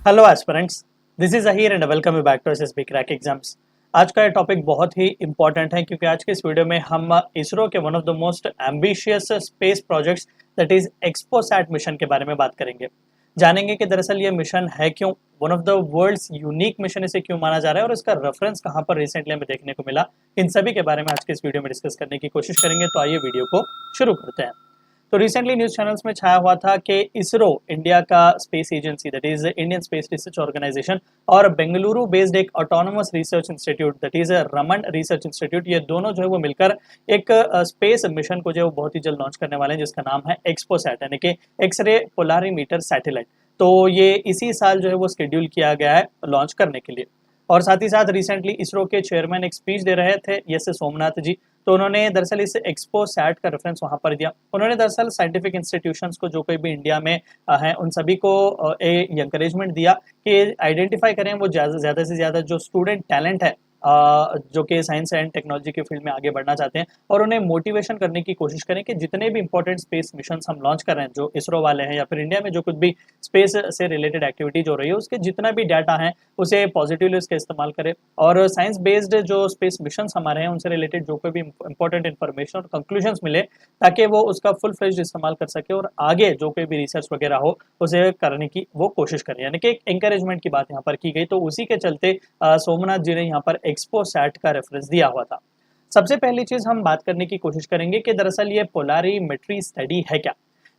Hello aspirants, this is Ahir and welcome you back to SSB crack exams. आज का ये topic बहुत ही important है क्योंकि आज के इस वीडियो में हम इसरो के one of the most ambitious space projects that is XPoSat mission के बारे में बात करेंगे। जानेंगे कि दरअसल ये मिशन है क्यों, one of the world's unique mission इसे क्यों माना जा रहा है और इसका रेफरेंस कहाँ पर रिसेंटली हमें देखने को मिला। इन सभी के बारे में आज के इस वीडियो में डिस्कस करने की कोशिश करेंगे। तो आइए वीडियो को शुरू करते हैं। तो रिसेंटली न्यूज चैनल्स में छाया हुआ था कि इसरो, इंडिया का space agency that is Indian space research organisation, और बेंगलुरु बेस्ड एक autonomous research institute that is Raman research institute, ये दोनों जो है वो मिलकर एक स्पेस मिशन को जो है वो बहुत ही जल्द लॉन्च करने वाले हैं जिसका नाम है एक्सपोसैट, यानी कि एक्सरे पोलारीमीटर सैटेलाइट। तो ये इसी साल जो है वो शेड्यूल किया गया है लॉन्च करने के लिए। और साथ ही साथ रिसेंटली इसरो के चेयरमैन एक स्पीच दे रहे थे, एस सोमनाथ जी। तो उन्होंने दरअसल इस एक्सपो सैट का रेफरेंस वहां पर दिया। उन्होंने दरअसल साइंटिफिक इंस्टीट्यूशंस को, जो कोई भी इंडिया में हैं, उन सभी को एनकरेजमेंट दिया कि आइडेंटिफाई करें वो ज़्यादा से ज़्यादा जो स्टूडेंट टैलेंट है जो कि साइंस एंड टेक्नोलॉजी के फील्ड में आगे बढ़ना चाहते हैं, और उन्हें मोटिवेशन करने की कोशिश करें कि जितने भी इंपॉर्टेंट स्पेस मिशन हम लॉन्च कर रहे हैं, जो इसरो वाले हैं या फिर इंडिया में जो कुछ भी स्पेस से रिलेटेड एक्टिविटीज हो रही है, उसके जितना भी डाटा है उसे पॉजिटिवली उसका इस्तेमाल करें। और साइंस बेस्ड जो स्पेस मिशन हमारे हैं उनसे रिलेटेड जो कोई भी इंपॉर्टेंट इन्फॉर्मेशन और कंक्लूजन मिले, ताकि वो उसका फुल फ्लेज्ड इस्तेमाल कर सके और आगे जो कोई भी रिसर्च वगैरह हो उसे करने की वो कोशिश करें, यानी कि एक एंकरेजमेंट की बात यहाँ पर की गई। तो उसी के चलते सोमनाथ जी ने यहाँ पर एक्सपोसैट का रेफरेंस दिया हुआ था। सबसे पहली चीज हम बात करने की कोशिश करेंगे कि दरअसल ये पोलारीमेट्री स्टडी है क्या।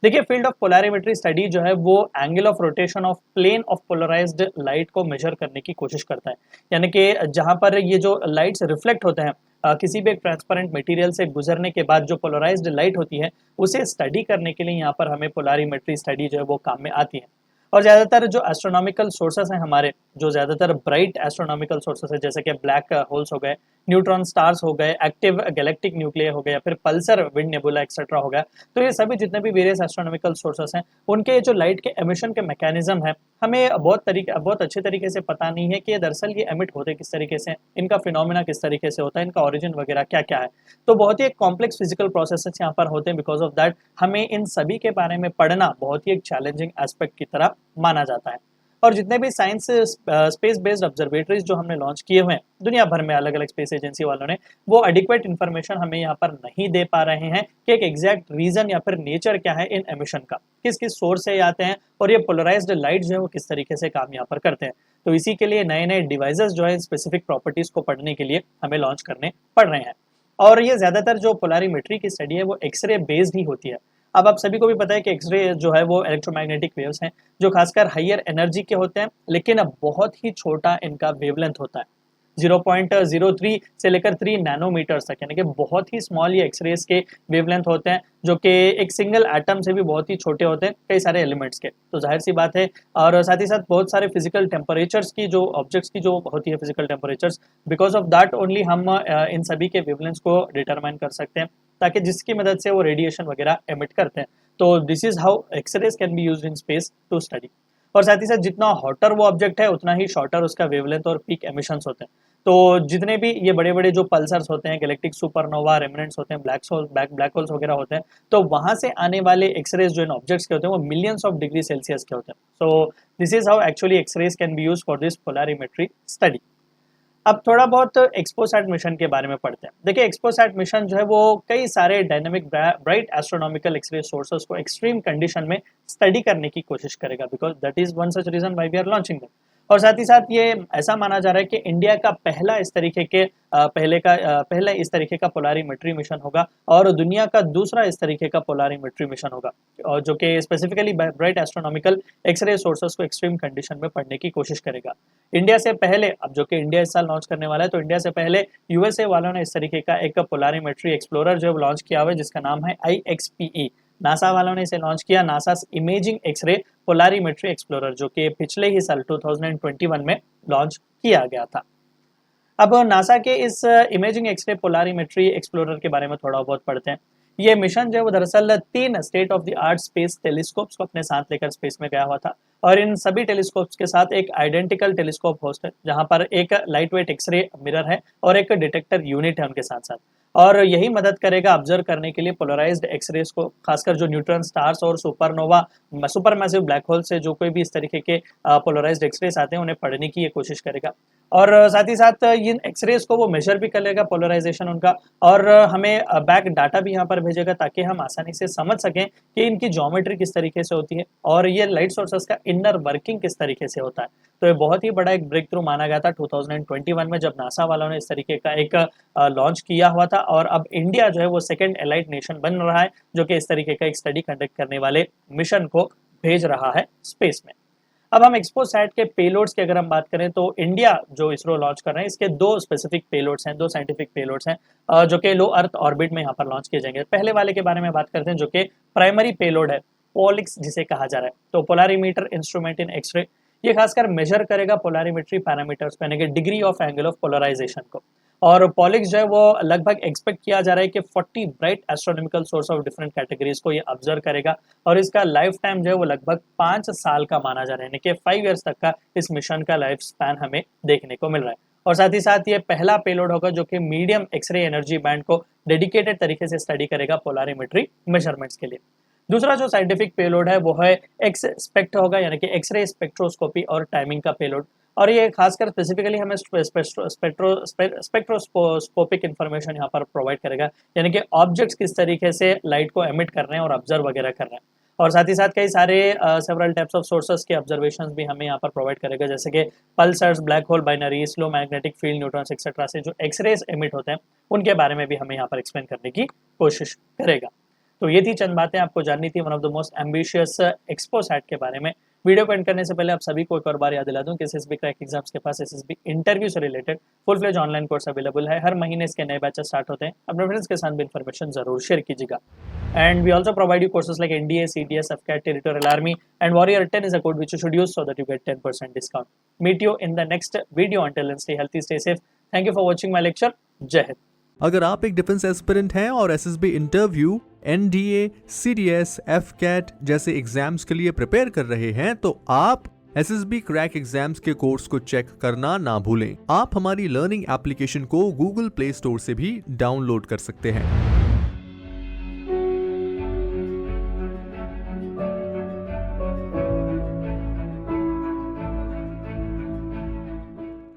देखिए, फील्ड ऑफ पोलारीमेट्री स्टडी जो है वो angle of rotation of plane of polarised light को मेजर करने की कोशिश करता है, यानी कि जहां पर ये जो लाइट्स रिफ्लेक्ट होते हैं किसी भी एक ट्रांसपेरेंट मटेरियल से गुजरने के बाद जो पोलराइज्ड लाइट होती है उसे स्टडी करने के लिए यहाँ पर हमें पोलारीमेट्री स्टडी जो है वो काम में आती है। और ज़्यादातर जो एस्ट्रोनॉमिकल सोर्सेस हैं हमारे, जो ज़्यादातर ब्राइट एस्ट्रोनॉमिकल सोर्सेस है, जैसे कि ब्लैक होल्स हो गए, न्यूट्रॉन स्टार्स हो गए, एक्टिव गैलेक्टिक न्यूक्लियर हो गए, या फिर पल्सर विंड नेबुला एक्सेट्रा हो गया, तो ये सभी जितने भी वेरियस एस्ट्रोनॉमिकल सोर्सेस हैं उनके जो लाइट के एमिशन के मैकेनिज्म है, हमें बहुत अच्छे तरीके से पता नहीं है कि दरअसल ये एमिट होते किस तरीके से, इनका फिनोमिना किस तरीके से होता है, इनका ओरिजिन वगैरह क्या क्या है। तो बहुत ही एक कॉम्प्लेक्स फिजिकल प्रोसेसेस यहाँ पर होते हैं। बिकॉज ऑफ दैट हमें इन सभी के बारे में पढ़ना बहुत ही एक चैलेंजिंग एस्पेक्ट की तरह माना जाता है। और जितने भी साइंस स्पेस बेस्ड ऑब्जर्वेटरीज जो हमने लॉन्च किए हुए हैं दुनिया भर में, अलग अलग स्पेस एजेंसी वालों ने, वो एडिक्वेट इन्फॉर्मेशन हमें यहाँ पर नहीं दे पा रहे हैं कि एक एग्जैक्ट रीजन या फिर नेचर क्या है इन एमिशन का, किस किस सोर्स से आते हैं और ये पोलराइज्ड लाइट जो है वो किस तरीके से काम यहाँ पर करते हैं। तो इसी के लिए नए नए डिवाइसेस जो है स्पेसिफिक प्रॉपर्टीज को पढ़ने के लिए हमें लॉन्च करने पड़ रहे हैं। और ये ज्यादातर जो पोलारीमेट्री की स्टडी है वो एक्सरे बेस्ड ही होती है। अब आप सभी को भी पता है कि एक्सरे जो है वो इलेक्ट्रोमैग्नेटिक वेव्स हैं, जो खासकर हायर एनर्जी के होते हैं, लेकिन अब बहुत ही छोटा इनका वेवलेंथ होता है, 0.03 से लेकर 3 नैनोमीटर्स तक, यानी कि बहुत ही स्मॉल ये एक्सरेज के वेवलेंथ होते हैं, जो कि एक सिंगल एटम से भी बहुत ही छोटे होते हैं कई सारे एलिमेंट्स के। तो जाहिर सी बात है, और साथ ही साथ बहुत सारे फिजिकल टेम्परेचर्स की, जो ऑब्जेक्ट्स की जो होती है physical temperatures, because of that only हम इन सभी के वेवलेंथ्स को डिटरमाइन कर सकते हैं, ताकि जिसकी मदद से वो रेडिएशन वगैरह एमिट करते हैं। तो this is how X-rays can be used in space to study. और साथ ही साथ जितना हॉटर वो ऑब्जेक्ट है उतना ही शॉर्टर उसका वेवलेंथ और पीक एमिशंस होते हैं। तो जितने भी ये बड़े बड़े जो पल्सर्स होते हैं, गैलेक्टिक सुपरनोवा, रेमिनेंट्स होते हैं, ब्लैक होल्स वगैरह होते हैं, तो वहां से आने वाले एक्सरेज जो इन ऑब्जेक्ट्स के होते हैं वो मिलियंस ऑफ डिग्री सेल्सियस के होते हैं। So this is how actually X-rays can be use for this polarimetry study. अब थोड़ा बहुत एक्सपोसैट मिशन के बारे में पढ़ते हैं। देखिए, एक्सपोसैट मिशन जो है वो कई सारे dynamic bright astronomical X-ray sources को एक्सट्रीम कंडीशन में स्टडी करने की कोशिश करेगा, because that is one such reason why we are launching them. और साथ ही साथ ये ऐसा माना जा रहा है कि इंडिया का पहला इस तरीके के पहला इस तरीके का पोलारीमेट्री मिशन होगा, और दुनिया का दूसरा इस तरीके का पोलारीमेट्री मिशन होगा, और जो कि specifically bright astronomical X-ray sources को एक्सट्रीम कंडीशन में पढ़ने की कोशिश करेगा। इंडिया से पहले, अब जो कि इंडिया इस साल लॉन्च करने वाला है, तो इंडिया से पहले यूएसए वालों ने इस तरीके का एक पोलारीमेट्री एक्सप्लोरर जो है लॉन्च किया हुआ है, जिसका नाम है IXPE। नासा वालों ने इसे लॉन्च किया, NASA imaging X-ray polarimetry explorer, जो कि पिछले ही साल 2021 में लॉन्च किया गया था। अब नासा के इस इमेजिंग एक्सरे पोलारीमेट्री एक्सप्लोरर के बारे में थोड़ा बहुत पढ़ते हैं। ये मिशन जो है वो दरअसल 3 state of the art space telescopes को अपने साथ लेकर स्पेस में गया हुआ था, और इन सभी टेलीस्कोप्स के साथ एक आइडेंटिकल टेलीस्कोप होस्ट है, जहां पर एक लाइट वेट एक्सरे मिरर है और एक डिटेक्टर यूनिट है उनके साथ साथ। और यही मदद करेगा ऑब्जर्व करने के लिए पोलराइज्ड एक्सरेज को, खासकर जो न्यूट्रॉन स्टार्स और supernova super massive black hole से जो कोई भी इस तरीके के पोलराइज्ड एक्सरेज आते हैं उन्हें पढ़ने की ये कोशिश करेगा। और साथ ही साथ इन एक्सरेज को वो मेजर भी कर लेगा पोलराइजेशन उनका, और हमें बैक डाटा भी यहाँ पर भेजेगा ताकि हम आसानी से समझ सकें कि इनकी ज्योमेट्री किस तरीके से होती है और ये लाइट सोर्सेस का इनर वर्किंग किस तरीके से होता है। तो ये बहुत ही बड़ा एक ब्रेक थ्रू माना गया था 2021 में, जब नासा वालों ने इस तरीके का एक लॉन्च किया हुआ था। और अब इंडिया जो है वो सेकेंड एलाइट नेशन बन रहा है जो कि इस तरीके का एक स्टडी कंडक्ट करने वाले मिशन को भेज रहा है स्पेस में। अब हम एक्सपोसैट के पेलोड्स की अगर हम बात करें तो इंडिया जो इसरो लॉन्च कर रहे हैं इसके दो स्पेसिफिक पेलोड्स हैं, दो साइंटिफिक पेलोड्स हैं जो कि लो अर्थ ऑर्बिट में यहाँ पर लॉन्च किए जाएंगे। पहले वाले के बारे में बात करते हैं जो कि प्राइमरी पेलोड है, पोलिक्स जिसे कहा जा रहा है। तो पोलारीमीटर इंस्ट्रूमेंट इन एक्सरे, ये खासकर मेजर करेगा पोलारीमेट्री पैरामीटर्स यानी कि degree of angle of polarisation को। और पॉलिक्स जो है वो लगभग एक्सपेक्ट किया जा रहा है कि 40 bright astronomical source of different categories को ये ऑब्जर्व करेगा और इसका लाइफ टाइम जो है वो लगभग 5 साल का माना जा रहा है, यानी कि 5 ईयर्स तक का इस मिशन का लाइफ स्पैन हमें देखने को मिल रहा है। और साथ ही साथ ये पहला पेलोड होगा जो कि मीडियम एक्सरे एनर्जी बैंड को डेडिकेटेड तरीके से स्टडी करेगा पोलारीमेट्री मेजरमेंट्स के लिए। दूसरा जो साइंटिफिक पेलोड है वो है एक्स स्पेक्ट होगा, यानी कि एक्सरे स्पेक्ट्रोस्कोपी और टाइमिंग का पेलोड। और ये खासकर स्पेसिफिकली हमें स्पेक्ट्रोस्कोपिक इन्फॉर्मेशन यहाँ पर प्रोवाइड करेगा, यानी कि ऑब्जेक्ट्स किस तरीके से लाइट को एमिट कर रहे हैं और ऑब्जर्व वगैरह कर रहे हैं। और साथ ही साथ कई सारे सेवरल टाइप्स ऑफ सोर्सेस के ऑब्जर्वेशंस भी हमें यहाँ पर प्रोवाइड करेगा, जैसे कि pulsars, black hole binary, slow magnetic field, neutrons etcetera से जो एक्सरेज एमिट होते हैं उनके बारे में भी हमें यहाँ पर एक्सप्लेन करने की कोशिश करेगा। तो ये थी चंद बातें आपको जाननी थी one of the most ambitious XPoSat के बारे में। वीडियो को एंड करने से पहले आप सभी को एक और बार याद दिला दूं कि एसएसबी क्रैक एग्जाम्स के पास एसएसबी इंटरव्यू से related full fledge online course available है। हर महीने इसके नए बैचेस स्टार्ट होते हैं, अपने फ्रेंड्स के साथ भी इन्फॉर्मेशन जरूर शेयर कीजिएगा। And we also provide you courses like NDA, CDS, AFCAT, territorial army and warrior 10 is a code which you should use so that you get 10% discount. Meet you in the next video. Until then, stay healthy, stay safe. Thank you for watching my lecture. जय हिंद। अगर आप एक defence aspirant हैं और SSB interview, NDA, CDS, AFCAT जैसे exams के लिए prepare कर रहे हैं तो आप एसएसबी क्रैक एग्जाम्स के कोर्स को चेक करना ना भूलें। आप हमारी लर्निंग एप्लीकेशन को गूगल प्ले स्टोर से भी डाउनलोड कर सकते हैं।